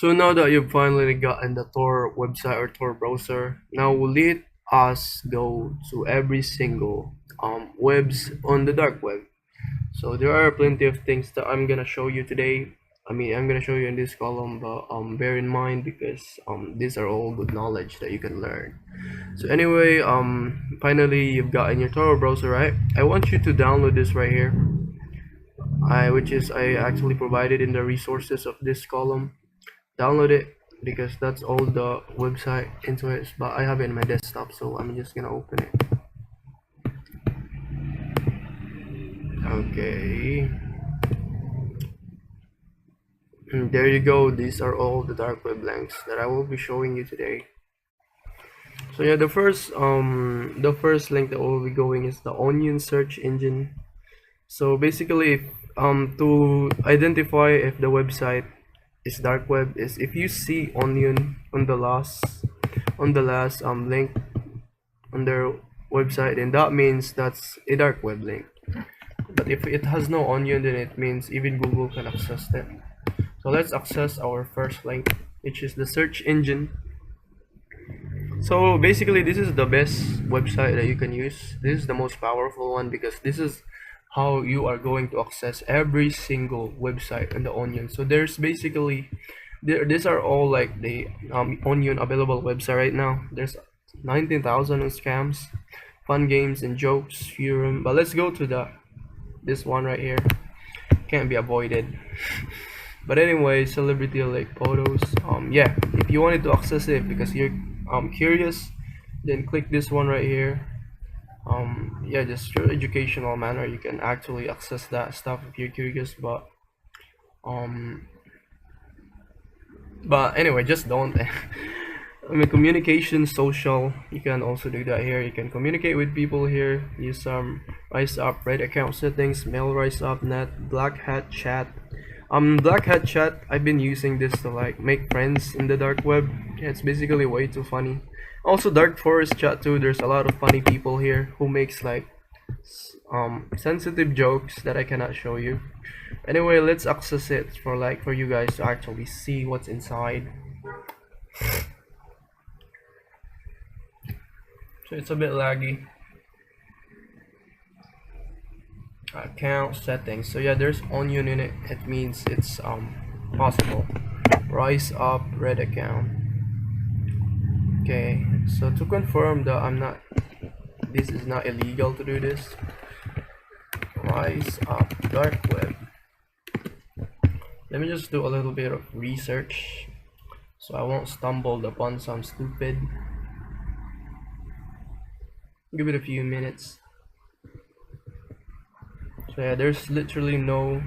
So now that you've finally gotten the Tor website or Tor browser, now let us go to every single webs on the dark web. So there are plenty of things that I'm gonna show you today. I'm gonna show you in this column, but bear in mind because these are all good knowledge that you can learn. So anyway, finally you've gotten your Tor browser, right? I want you to download this right here. I actually provided in the resources of this column. Download it because that's all the website into it, but I have it in my desktop, so I'm just gonna open it. Okay, and there you go. These are all the dark web links that I will be showing you today. So yeah, the first link that will be going is the Onion search engine. So basically, to identify if the website is dark web is if you see Onion on the last link on their website, then that means that's a dark web link. But if it has no Onion, then it means even Google can access it. So let's access our first link, which is the search engine. So basically, this is the best website that you can use. This is the most powerful one because this is how you are going to access every single website on the Onion. So there's basically these are all like the Onion available website right now. There's 19,000 scams, fun games and jokes, forum. But let's go to this one right here. Can't be avoided. But anyway, celebrity like photos. Yeah, if you wanted to access it because you're curious, then click this one right here. Yeah, just through educational manner you can actually access that stuff if you're curious, but anyway, just don't. Communication, social, you can also do that here. You can communicate with people here. Use some Rise Up, Red account settings, mail Rise Up, net, Black Hat chat. Black Hat chat, I've been using this to like make friends in the dark web. Yeah, it's basically way too funny. Also Dark Forest chat too, there's a lot of funny people here who makes like sensitive jokes that I cannot show you. Anyway, let's access it for you guys to actually see what's inside. So it's a bit laggy. Account settings. So yeah, there's Onion in it. It means it's possible. Rise Up, Red account. Okay, so to confirm that this is not illegal to do this. Rise Up, dark web. Let me just do a little bit of research so I won't stumble upon some stupid. Give it a few minutes. So yeah, there's literally no.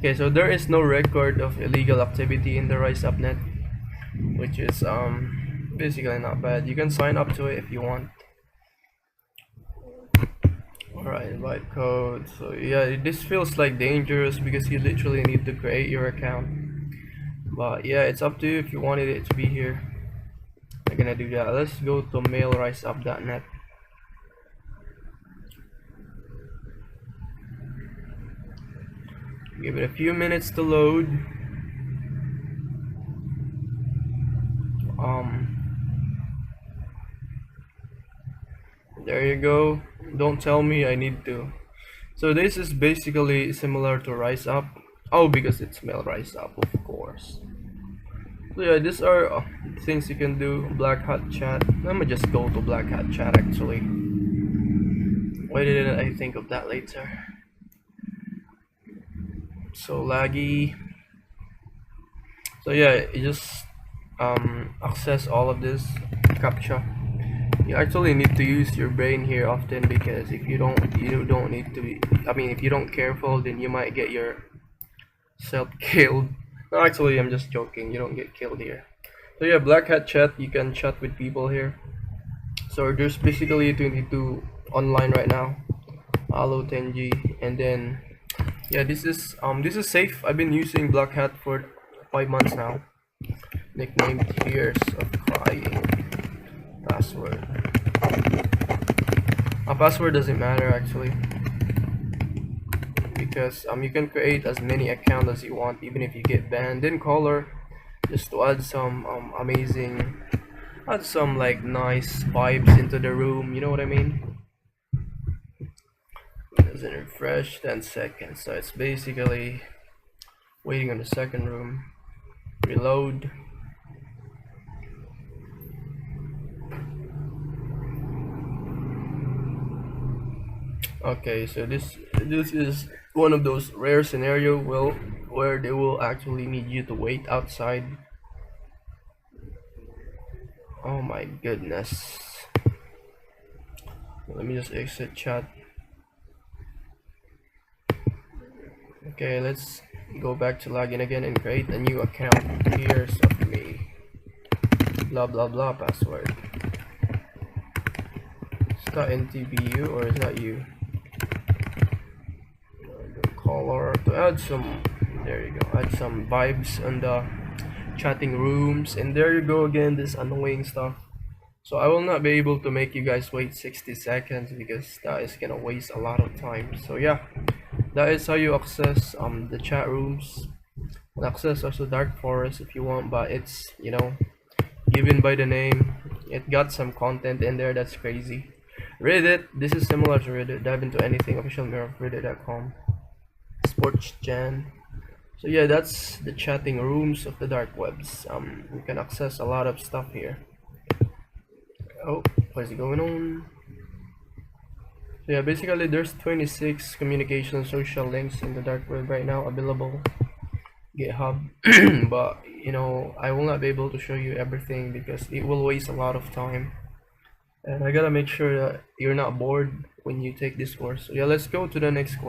Okay, so there is no record of illegal activity in the Rise Up net, which is basically not bad. You can sign up to it if you want. Alright, invite code. So yeah, this feels like dangerous because you literally need to create your account. But yeah, it's up to you if you wanted it to be here. I'm gonna do that. Let's go to mailriseup.net. Give it a few minutes to load. There you go. Don't tell me I need to. So this is basically similar to Rise Up. Oh, because it's Mail Rise Up, of course. So yeah, these are things you can do. Black Hat chat. Let me just go to Black Hat chat actually. Why didn't I think of that later? So laggy. So yeah, you just access all of this captcha. You actually need to use your brain here often because if you don't need to be. If you don't careful, then you might get yourself killed. No, actually, I'm just joking. You don't get killed here. So yeah, Black Hat chat. You can chat with people here. So there's basically 22 online right now. Hello 10G, and then yeah, this is safe. I've been using Black Hat for 5 months now. Nickname Tears of Crying. Password. A password doesn't matter actually because you can create as many accounts as you want even if you get banned. Then color, just to add some add some like nice vibes into the room, you know what I mean? Doesn't refresh 10 seconds, so it's basically waiting on the second room. Reload. Okay, so this is one of those rare scenario where they will actually need you to wait outside. Oh my goodness. Let me just exit chat. Okay, let's go back to login again and create a new account. Here's of me. Blah blah blah password. Is that NTBU or is that you? Color to add some, there you go, add some vibes on the chatting rooms, and there you go again, this annoying stuff. So I will not be able to make you guys wait 60 seconds because that is gonna waste a lot of time. So yeah, that is how you access the chat rooms, and access also dark forest if you want, but it's, you know, given by the name. It got some content in there that's crazy. Reddit, this is similar to Reddit. Dive into anything, official mirror of reddit.com. Sports Gen. So yeah, that's the chatting rooms of the dark webs. You can access a lot of stuff here. Oh, what is going on? So yeah, basically there's 26 communication social links in the dark web right now available. GitHub, but you know, I will not be able to show you everything because it will waste a lot of time, and I gotta make sure that you're not bored when you take this course. So yeah, let's go to the next course.